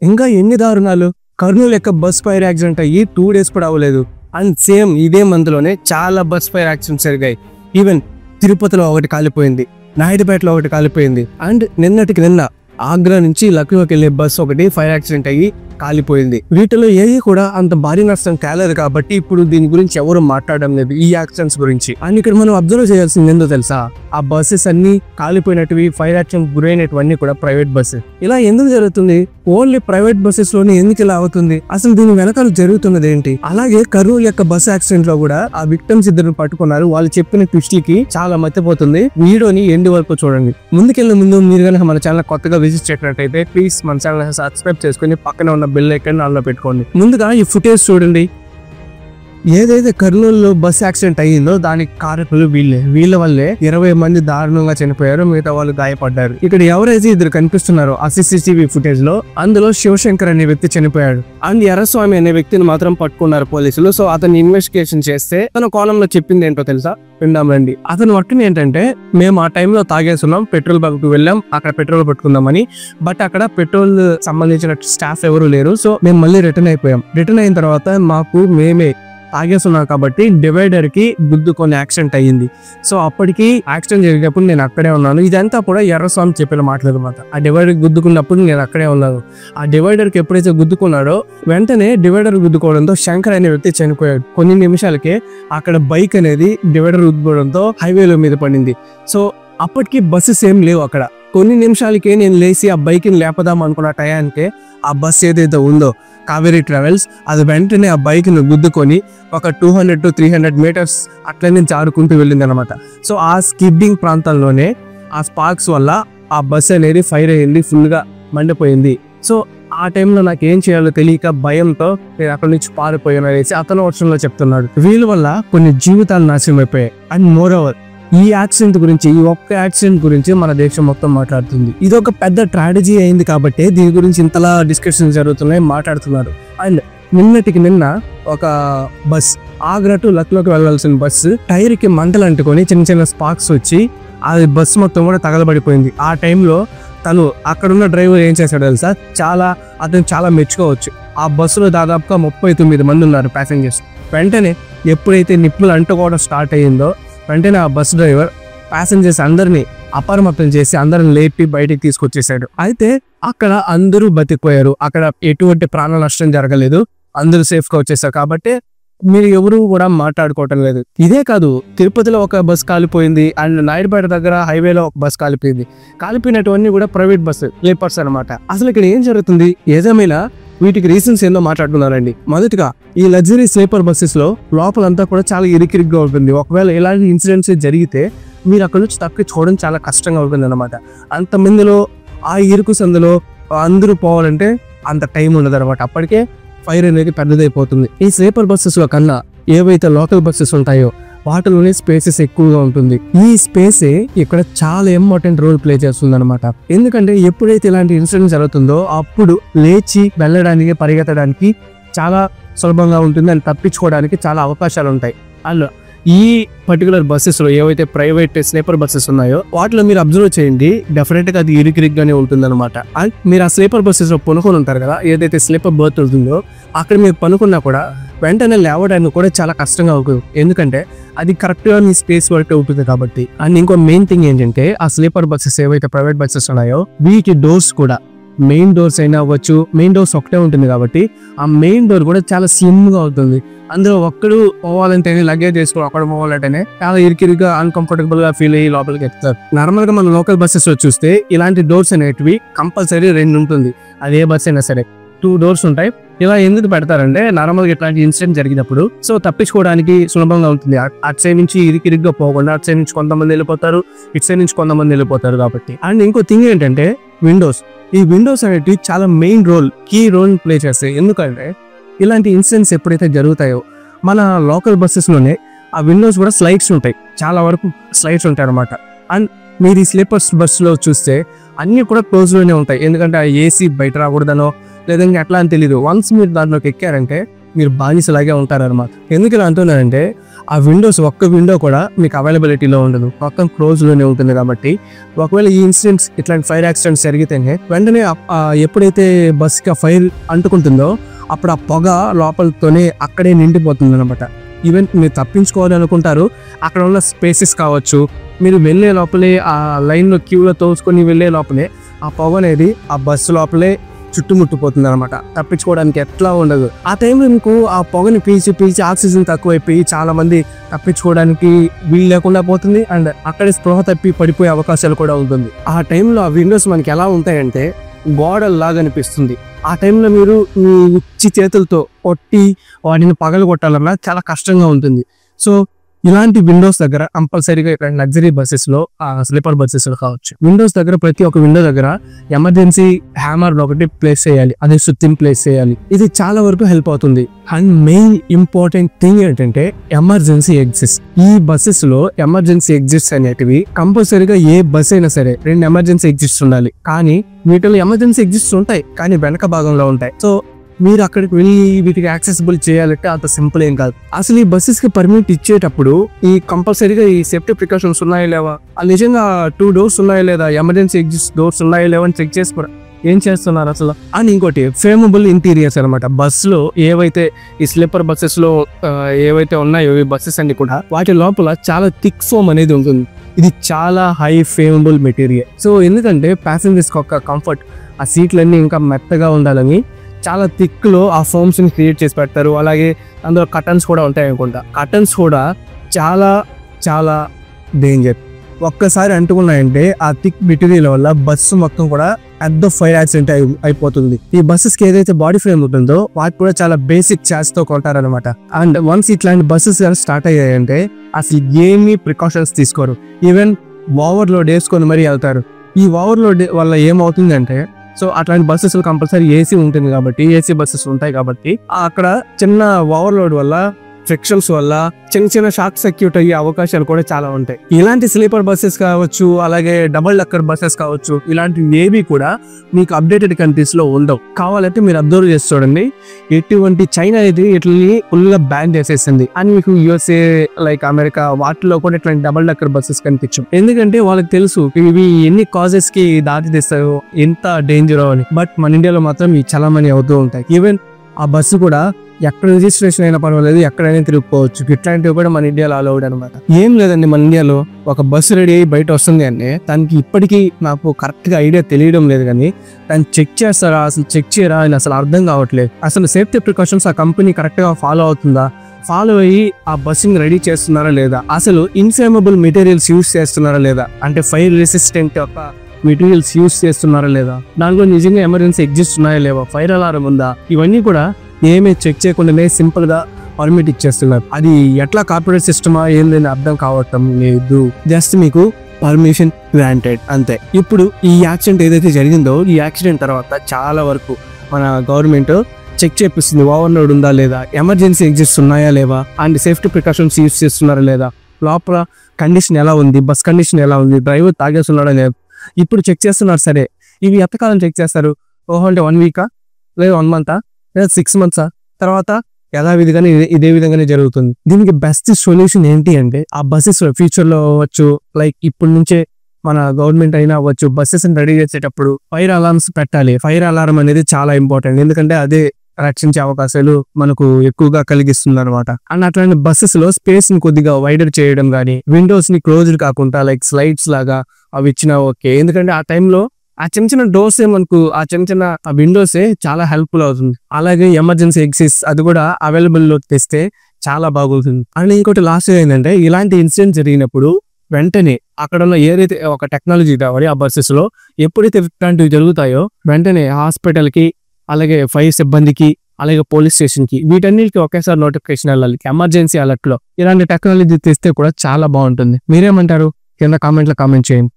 ఇంకా ఎన్ని దారుణాలు. కర్నూలు యొక్క బస్ ఫైర్ యాక్సిడెంట్ అయ్యి 2 days కూడా అవ్వలేదు. అండ్ సేమ్ ఇదే మంత్లోనే చాలా బస్ ఫైర్ యాక్సిడెంట్స్ జరిగాయి. ఈవెన్ తిరుపతిలో ఒకటి కాలిపోయింది, నాయుడుపేటలో ఒకటి కాలిపోయింది. అండ్ నిన్నటికి నిన్న ఆగ్రా నుంచి లక్నోకి వెళ్లే బస్ ఒకటి ఫైర్ యాక్సిడెంట్ అయ్యి కాలిపోయింది. వీటిలో ఏది కూడా అంత భారీ నష్టం కాలేదు కాబట్టి ఇప్పుడు దీని గురించి ఎవరు మాట్లాడడం లేదు, ఈ యాక్సిడెంట్స్ గురించి. అండ్ ఇక్కడ మనం అబ్జర్వ్ చేయాల్సింది ఏందో తెలుసా, ఆ బస్సెస్ అన్ని కాలిపోయినటివి, ఫైర్ యాక్సిడెంట్ గురైనటువన్నీ కూడా ప్రైవేట్ బస్సెస్. ఇలా ఎందుకు జరుగుతుంది? ఓన్లీ ప్రైవేట్ బస్సెస్ లోనే ఎందుకు ఇలా అవుతుంది? అసలు దీని వెనకాల జరుగుతున్నది ఏంటి? అలాగే కర్నూలు యొక్క బస్ యాక్సిడెంట్ లో కూడా ఆ విక్టిమ్స్ ఇద్దరు పట్టుకున్నారు. వాళ్ళు చెప్పిన ట్విస్ట్లకి చాలా మతిపోతుంది. వీడియోని ఎండ్ వరకు చూడండి. ముందుకెళ్ళే ముందు మీరు కనుక మన ఛానల్ కొత్తగా విజిట్ చేసినట్టయితే ప్లీజ్ మన ఛానల్ సబ్స్క్రైబ్ చేసుకుని పక్కన ఉన్న బెల్ ఐకాన్ ఆన్లో పెట్టుకోండి. ముందుగా ఈ ఫుటేజ్ చూడండి. ఏదైతే కర్నూలులో బస్ యాక్సిడెంట్ అయ్యిందో దానికి కారకులు వీళ్ళ వల్లే 20 మంది దారుణంగా చనిపోయారు, మిగతా వాళ్ళు గాయపడ్డారు. ఇక్కడ ఎవరైతే ఇద్దరు కనిపిస్తున్నారో ఆ CCTV ఫుటేజ్ లో అందులో శివశంకర్ అనే వ్యక్తి చనిపోయాడు. అండ్ ఎర్రస్వామి అనే వ్యక్తిని మాత్రం పట్టుకున్నారు పోలీసులు. సో అతన్ని ఇన్వెస్టిగేషన్ చేస్తే తన కోణంలో చెప్పింది ఏంటో తెలుసా? విందాం రండి. అతను వర్కింగ్ ఏంటంటే, మేము ఆ టైంలో తాగేస్తున్నాం, పెట్రోల్ బంక్ కు వెళ్ళాం, అక్కడ పెట్రోల్ పట్టుకుందామని. బట్ అక్కడ పెట్రోల్ సంబంధించిన స్టాఫ్ ఎవరు లేరు. సో మేము మళ్ళీ రిటర్న్ అయిపోయాం. రిటర్న్ అయిన తర్వాత మేమే తాగేస్తున్నాం కాబట్టి డివైడర్ కి గుద్దుకొని యాక్సిడెంట్ అయ్యింది. సో అప్పటికి యాక్సిడెంట్ జరిగినప్పుడు నేను అక్కడే ఉన్నాను. ఇదంతా కూడా ఎర్రస్వామి చెప్పిన మాటలు అనమాట. ఆ డివైడర్ గుద్దుకున్నప్పుడు నేను అక్కడే ఉన్నాను. ఆ డివైడర్ కి ఎప్పుడైతే గుద్దుకున్నాడో వెంటనే డివైడర్ గుద్దుకోవడంతో శంకర్ అనే వ్యక్తి చనిపోయాడు. కొన్ని నిమిషాలకే అక్కడ బైక్ అనేది డివైడర్ గుద్దుకోవడంతో హైవేలో మీద పడింది. సో అప్పటికి బస్సెస్ ఏం లేవు అక్కడ. కొన్ని నిమిషాలకే నేను లేచి ఆ బైక్ని లేపదాం అనుకున్న టయానికే ఆ బస్ ఏదైతే ఉందో కావేరీ ట్రావెల్స్ అది వెంటనే ఆ బైక్ను గుద్దుకొని ఒక 200 to 300 meters అట్లనే జారుకుంటూ వెళ్ళింది అనమాట. సో ఆ స్కిడ్డింగ్ ప్రాంతంలోనే ఆ స్పార్క్స్ వల్ల ఆ బస్ అనేది ఫైర్ అయ్యింది, ఫుల్గా మండిపోయింది. సో ఆ టైంలో నాకు ఏం చేయాలో తెలియక భయంతో నేను అక్కడి నుంచి పారిపోయాను అనేసి అతను వర్షంలో చెప్తున్నాడు. వీళ్ళ వల్ల కొన్ని జీవితాలు నాశనం అయిపోయాయి. అండ్ మోర్ ఓవర్ ఈ యాక్సిడెంట్ గురించి, ఈ ఒక్క యాక్సిడెంట్ గురించి మన దేశం మొత్తం మాట్లాడుతుంది. ఇది ఒక పెద్ద ట్రాజడీ అయింది కాబట్టి దీని గురించి ఇంతలా డిస్కషన్ జరుగుతున్నాయి, మాట్లాడుతున్నారు. అండ్ నిన్నటికి నిన్న ఒక బస్ ఆగ్రా టు లక్నోకి వెళ్లాల్సిన బస్సు టైర్ కి మంటలు అంటుకొని చిన్న చిన్న స్పార్క్స్ వచ్చి అది బస్సు మొత్తం కూడా తగలబడిపోయింది. ఆ టైంలో తను అక్కడున్న డ్రైవర్ ఏం చేశాడు తెలుసా? అతను చాలా మెచ్చుకోవచ్చు. ఆ బస్సులో దాదాపుగా 39 మంది ఉన్నారు ప్యాసింజర్స్. వెంటనే ఎప్పుడైతే నిప్పులు అంటుకోవడం స్టార్ట్ అయ్యిందో వెంటనే ఆ బస్ డ్రైవర్ ప్యాసింజర్స్ అందరినీ అప్రమత్తం చేసి అందరిని లేపి బయటికి తీసుకొచ్చేసాడు. అయితే అక్కడ అందరూ బతికిపోయారు. అక్కడ ఎటువంటి ప్రాణ నష్టం జరగలేదు, అందరూ సేఫ్ గా వచ్చేసారు. కాబట్టి మీరు ఎవరు కూడా మాట్లాడుకోవటం లేదు. ఇదే కాదు, తిరుపతిలో ఒక బస్ కాలిపోయింది. అండ్ నాయుడుపేట దగ్గర హైవేలో ఒక బస్ కాలిపోయింది. కాలిపోయినటువన్నీ కూడా ప్రైవేట్ బస్సు స్లీపర్స్ అనమాట. అసలు ఇక్కడ ఏం జరుగుతుంది? ఏదేమైనా వీటికి రీజన్స్ ఏందో మాట్లాడుతున్నారండి. మొదటిగా ఈ లగ్జరీ స్లీపర్ బస్సెస్ లో లోపలంతా కూడా చాలా ఇరికిరిగ్గా ఉంటుంది. ఒకవేళ ఇలాంటి ఇన్సిడెంట్స్ జరిగితే మీరు అక్కడ నుంచి తప్పించుకోవడం చాలా కష్టంగా ఉంటుంది అనమాట. అంతమందిలో ఆ ఇరుకు సందులో అందరూ పోవాలంటే అంత టైం ఉండదు అనమాట. అప్పటికే ఫైర్ అనేది పెద్దదైపోతుంది. ఈ స్లీపర్ బస్సెస్ లో కన్నా ఏవైతే లోకల్ బస్సెస్ ఉంటాయో వాటిలోనే స్పేసెస్ ఎక్కువగా ఉంటుంది. ఈ స్పేసే ఇక్కడ చాలా ఇంపార్టెంట్ రోల్ ప్లే చేస్తుంది అనమాట. ఎందుకంటే ఎప్పుడైతే ఇలాంటి ఇన్సిడెంట్ జరుగుతుందో అప్పుడు లేచి వెళ్ళడానికి, పరిగెత్తడానికి చాలా సులభంగా ఉంటుంది. అని తప్పించుకోవడానికి చాలా అవకాశాలు ఉంటాయి. అండ్ ఈ పర్టికులర్ బస్సెస్ లో ఏవైతే ప్రైవేట్ స్లీపర్ బస్సెస్ ఉన్నాయో వాటిలో మీరు అబ్జర్వ్ చేయండి, డెఫినెట్ గా అది ఇరికిరిగ్గానే ఉంటుంది అనమాట. అండ్ మీరు ఆ స్లీపర్ బస్సెస్ లో పనుకొని ఉంటారు కదా, ఏదైతే స్లీపర్ బర్త్ ఉంటుందో అక్కడ మీరు పనుకున్నా కూడా వెంటనే లేవడానికి కూడా చాలా కష్టంగా అవుతుంది. ఎందుకంటే అది కరెక్ట్ గా మీ స్పేస్ వరకు ఉంటుంది కాబట్టి. అండ్ ఇంకో మెయిన్ థింగ్ ఏంటంటే ఆ స్లీపర్ బస్సెస్ ఏవైతే ప్రైవేట్ బస్సెస్ ఉన్నాయో వీటి డోర్స్ కూడా మెయిన్ డోర్స్ అయినా అవ్వచ్చు, మెయిన్ డోర్స్ ఒకటే ఉంటుంది కాబట్టి ఆ మెయిన్ డోర్ కూడా చాలా స్లిమ్ గా అవుతుంది. అందులో ఒక్కడు పోవాలంటేనే, లగేజ్ చేసుకుని ఒక్కడు పోవాలంటేనే చాలా ఇరికిరిగా అన్కంఫర్టబుల్ గా ఫీల్ అయ్యి లోపలికి ఎక్కుతారు. నార్మల్ గా మన లోకల్ బస్సెస్ లో చూస్తే ఇలాంటి డోర్స్ అనేటివి కంపల్సరీ 2 ఉంటుంది. అది ఏ బస్ అయినా సరే 2 doors ఉంటాయి. ఇలా ఎందుకు పెడతారంటే నార్మల్గా ఇట్లాంటి ఇన్సిడెంట్ జరిగినప్పుడు సో తప్పించుకోవడానికి సులభంగా ఉంటుంది. అటు సైడ్ నుంచి ఇరికిరిగ్గా పోకుండా అటు సైడ్ నుంచి కొంతమంది వెళ్ళిపోతారు, ఇటు సైడ్ నుంచి కొంతమంది వెళ్ళిపోతారు కాబట్టి. అండ్ ఇంకో థింగ్ ఏంటంటే విండోస్. ఈ విండోస్ అనేటివి చాలా main role, key role play చేస్తాయి. ఎందుకంటే ఇలాంటి ఇన్సిడెంట్స్ ఎప్పుడైతే జరుగుతాయో మన లోకల్ బస్సెస్ లోనే ఆ విండోస్ కూడా స్లైడ్స్ ఉంటాయి, చాలా వరకు స్లైడ్స్ ఉంటాయి అనమాట. అండ్ మీరు ఈ స్లీపర్స్ బస్సులో చూస్తే అన్ని కూడా క్లోజ్ లోనే ఉంటాయి. ఎందుకంటే ఆ ఏసీ బయట రాకూడదనో లేదంటే ఎట్లా అని తెలియదు. వన్స్ మీరు దాంట్లోకి ఎక్కారంటే మీరు బానిసలాగే ఉంటారనమాట. ఎందుకు ఇలా అంటున్నారంటే ఆ విండోస్ ఒక్క విండో కూడా మీకు అవైలబిలిటీలో ఉండదు, మొత్తం క్లోజ్ లోనే ఉంటుంది. కాబట్టి ఒకవేళ ఈ ఇన్సిడెంట్స్ ఇట్లాంటి ఫైర్ యాక్సిడెంట్స్ జరిగితేనే వెంటనే ఎప్పుడైతే బస్ కి ఫైర్ అంటుకుంటుందో అప్పుడు ఆ పొగ లోపలతోనే అక్కడే నిండిపోతుంది అనమాట. ఈవెన్ మీరు తప్పించుకోవాలి అనుకుంటారు, అక్కడ ఉన్న స్పేసెస్ కావచ్చు, మీరు వెళ్ళే లోపలే ఆ లైన్లో క్యూలో తోసుకొని వెళ్ళే లోపలే ఆ పొగ అనేది ఆ బస్సు లోపలే చుట్టుముట్టిపోతుంది అనమాట. తప్పించుకోవడానికి ఎట్లా ఉండదు. ఆ టైంలో మీకు ఆ పొగని పీల్చి ఆక్సిజన్ తక్కువైపోయి చాలా మంది తప్పించుకోవడానికి వీలు లేకుండా పోతుంది. అండ్ అక్కడే స్పృహ తప్పి పడిపోయే అవకాశాలు కూడా ఉంటుంది. ఆ టైంలో ఆ విండోస్ మనకి ఎలా ఉంటాయంటే గోడల్లాగా అనిపిస్తుంది. ఆ టైంలో మీరు మీ ఉచ్చి చేతులతో కొట్టి వాటిని పగలు కొట్టాలన్నా చాలా కష్టంగా ఉంటుంది. సో ఇలాంటి విండోస్ దగ్గర కంపల్సరీగా ఇక్కడ లగ్జరీ బస్సెస్ లో స్లీపర్ బస్సెస్ లో కావచ్చు, విండోస్ దగ్గర ప్రతి ఒక్క విండో దగ్గర ఎమర్జెన్సీ హ్యామర్ ఒకటి ప్లేస్ చేయాలి, అదే సుత్తిం ప్లేస్ చేయాలి. ఇది చాలా వరకు హెల్ప్ అవుతుంది. అండ్ మెయిన్ ఇంపార్టెంట్ థింగ్ ఏంటంటే ఎమర్జెన్సీ ఎగ్జిట్స్. ఈ బస్సెస్ లో ఎమర్జెన్సీ ఎగ్జిట్స్ అనేటివి కంపల్సరీగా ఏ బస్ అయినా సరే 2 ఎమర్జెన్సీ ఎగ్జిట్స్ ఉండాలి. కానీ వీటిలో ఎమర్జెన్సీ ఎగ్జిట్స్ ఉంటాయి కానీ వెనక భాగంలో ఉంటాయి. సో మీరు అక్కడికి వెళ్ళి వీటికి యాక్సెసిబుల్ చేయాలంటే అంత సింపుల్ ఏం కాదు. అసలు ఈ బస్సెస్ కి పర్మిట్ ఇచ్చేటప్పుడు ఈ కంపల్సరీగా ఈ సేఫ్టీ ప్రికాషన్స్ ఉన్నాయా లేవా, నిజంగా 2 డోర్స్ ఉన్నాయా లేదా, ఎమర్జెన్సీ ఎగ్జిట్స్ డోర్స్ ఉన్నాయా లేవా అని చెక్ చేసుకోవడం ఏం చేస్తున్నారు అసలు. అండ్ ఇంకోటి ఫ్రేమబుల్ ఇంటీరియర్స్ అనమాట. బస్సులో ఏవైతే ఈ స్లీపర్ బస్సెస్ లో ఏవైతే ఉన్నాయో ఈ బస్సెస్ అన్ని కూడా వాటి లోపల చాలా థిక్ ఫోమ్ అనేది ఉంటుంది. ఇది చాలా హై ఫ్రేమబుల్ మెటీరియల్. సో ఎందుకంటే ప్యాసింజర్స్ కి ఒక కంఫర్ట్, ఆ సీట్లన్నీ ఇంకా మెత్తగా ఉండాలని చాలా థిక్ లో ఆ ఫోమ్స్ ని క్రియేట్ చేసి పెడతారు. అలాగే అందులో కర్టన్స్ కూడా ఉంటాయి అనుకుంటా. కర్టన్స్ కూడా చాలా చాలా డేంజర్. ఒక్కసారి అంటుకున్నాయంటే ఆ థిక్ మెటీరియల్ వల్ల బస్సు మొత్తం కూడా పెద్ద ఫైర్ యాక్సిడెంట్ అయిపోతుంది. ఈ బస్సెస్ కి ఏదైతే బాడీ ఫ్రేమ్ ఉంటుందో వాటి కూడా చాలా బేసిక్ చార్జ్ తో కొంటారనమాట. అండ్ వన్స్ ఇట్లాంటి బస్సెస్ స్టార్ట్ అయ్యాయంటే అసలు ఏమీ ప్రికాషన్స్ తీసుకోరు. ఈవెన్ ఓవర్లోడ్ వేసుకొని మరీ వెళ్తారు. ఈ ఓవర్లోడ్ వల్ల ఏమవుతుందంటే, సో అట్లాంటి బస్సెస్ కంపల్సరీ ఏసీ ఉంటుంది కాబట్టి, ఏసీ బస్సెస్ ఉంటాయి కాబట్టి అక్కడ చిన్న ఓవర్లోడ్ వల్ల ఫ్రిక్షన్స్ వల్ల చిన్న షార్ట్ సర్క్యూట్ అయ్యే అవకాశాలు కూడా చాలా ఉంటాయి. ఇలాంటి స్లీపర్ బస్సెస్ కావచ్చు, అలాగే డబుల్ డక్కర్ బస్సెస్ కావచ్చు, ఇలాంటివి ఏవి కూడా మీకు అప్డేటెడ్ కంట్రీస్ లో ఉండవు. కావాలంటే మీరు అబ్జర్వ్ చేసి చూడండి, ఎటువంటి చైనా అయితే ఇట్లని ఫుల్ గా బ్యాన్ చేసేసింది. అని మీకు యూఎస్ఏ లైక్ అమెరికా వాటిలో కూడా ఇట్లాంటి డబుల్ డక్కర్ బస్సెస్ కనిపించవు. ఎందుకంటే వాళ్ళకి తెలుసు ఇవి ఎన్ని కాజెస్ కి దాటి తెస్తాయో, ఎంత డేంజర్ అని. బట్ మన ఇండియాలో మాత్రం ఈ చలామణి అవుతూ ఉంటాయి. ఈవెన్ ఆ బస్సు కూడా ఎక్కడ రిజిస్ట్రేషన్ అయినా పర్వాలేదు, ఎక్కడైనా తిరుగుకోవచ్చు. ఇట్లాంటివి కూడా మన ఇండియాలో అలౌడ్ అనమాట. ఏం లేదండి, మన ఇండియాలో ఒక బస్సు రెడీ అయ్యి బయట వస్తుంది అంటే దానికి ఇప్పటికీ నాకు కరెక్ట్ గా ఐడియా తెలియడం లేదు. కానీ దాన్ని చెక్ చేస్తారా, అసలు చెక్ చేయరా అని అసలు అర్థం కావట్లేదు. అసలు సేఫ్టీ ప్రికాషన్స్ ఆ కంపెనీ కరెక్ట్ గా ఫాలో అవుతుందా, ఫాలో అయ్యి ఆ బస్సుని రెడీ చేస్తున్నారా లేదా, అసలు ఇన్ఫ్లేమబుల్ మెటీరియల్స్ యూజ్ చేస్తున్నారా లేదా, అంటే ఫైర్ రెసిస్టెంట్ యొక్క మెటీరియల్స్ యూజ్ చేస్తున్నారా లేదా, దాంట్లో నిజంగా ఎమర్జెన్సీ ఎగ్జిస్ట్ ఉన్నాయా లేవా, ఫైర్ అలారం ఉందా, ఇవన్నీ కూడా ఏమీ చెక్ చేయకుండానే సింపుల్ గా పర్మిట్ ఇచ్చేస్తున్నారు. అది ఎట్లా కార్పొరేట్ సిస్టమా ఏందని అర్థం కావటం లేదు. జస్ట్ మీకు పర్మిషన్ గ్రాంటెడ్ అంతే. ఇప్పుడు ఈ యాక్సిడెంట్ ఏదైతే జరిగిందో, ఈ యాక్సిడెంట్ తర్వాత చాలా వరకు మన గవర్నమెంట్ చెక్ చేపిస్తుంది ఓవర్లోడ్ ఉందా లేదా, ఎమర్జెన్సీ ఎగ్జిట్స్ ఉన్నాయా లేవా, అండ్ సేఫ్టీ ప్రికాషన్స్ యూజ్ చేస్తున్నారా లేదా, లోపల కండిషన్ ఎలా ఉంది, బస్ కండిషన్ ఎలా ఉంది, డ్రైవర్ తాగేస్తున్నాడా లేదా, ఇప్పుడు చెక్ చేస్తున్నారు. సరే, ఇవి ఎంతకాలం చెక్ చేస్తారు? అంటే 1 వీకా లేదా 1 మంతా లేదా 6 మంత్సా? తర్వాత యథావిధిగానే ఇదే విధంగానే జరుగుతుంది. దీనికి బెస్ట్ సొల్యూషన్ ఏంటి అంటే, ఆ బస్సెస్ ఫ్యూచర్ లో అవ్వచ్చు, లైక్ ఇప్పటి నుంచే మన గవర్నమెంట్ అయినా అవ్వచ్చు, బస్సెస్ రెడీ చేసేటప్పుడు ఫైర్ అలార్మ్స్ పెట్టాలి. ఫైర్ అలారం అనేది చాలా ఇంపార్టెంట్, ఎందుకంటే అదే రక్షించే అవకాశాలు మనకు ఎక్కువగా కలిగిస్తుంది అనమాట. అండ్ అట్లాంటి బస్సెస్ లో స్పేస్ ని కొద్దిగా వైడర్ చేయడం కానీ, విండోస్ ని క్లోజ్డ్ కాకుండా లైక్ స్లైడ్స్ లాగా అవి ఇచ్చినా ఓకే. ఎందుకంటే ఆ టైంలో ఆ చిన్న డోర్సే మనకు, ఆ చిన్న విండోసే చాలా హెల్ప్ఫుల్ అవుతుంది. అలాగే ఎమర్జెన్సీ ఎగ్జిట్స్ అది కూడా అవైలబుల్ లో తెస్తే చాలా బాగుంటుంది. అండ్ ఇంకోటి లాస్ట్ ఏంటంటే, ఇలాంటి ఇన్సిడెంట్ జరిగినప్పుడు వెంటనే అక్కడ ఉన్న ఏదైతే ఒక టెక్నాలజీ కావాలి ఆ బస్సెస్ లో, ఎప్పుడైతే ఇట్లాంటివి జరుగుతాయో వెంటనే హాస్పిటల్ కి, అలాగే ఫైర్ సిబ్బందికి, అలాగే పోలీస్ స్టేషన్ కి, వీటన్నిటికి ఒకేసారి నోటిఫికేషన్ వెళ్ళాలి. ఎమర్జెన్సీ అలర్ట్ లో ఇలాంటి టెక్నాలజీ తెస్తే కూడా చాలా బాగుంటుంది. మీరేమంటారు? కింద కామెంట్ చేయండి.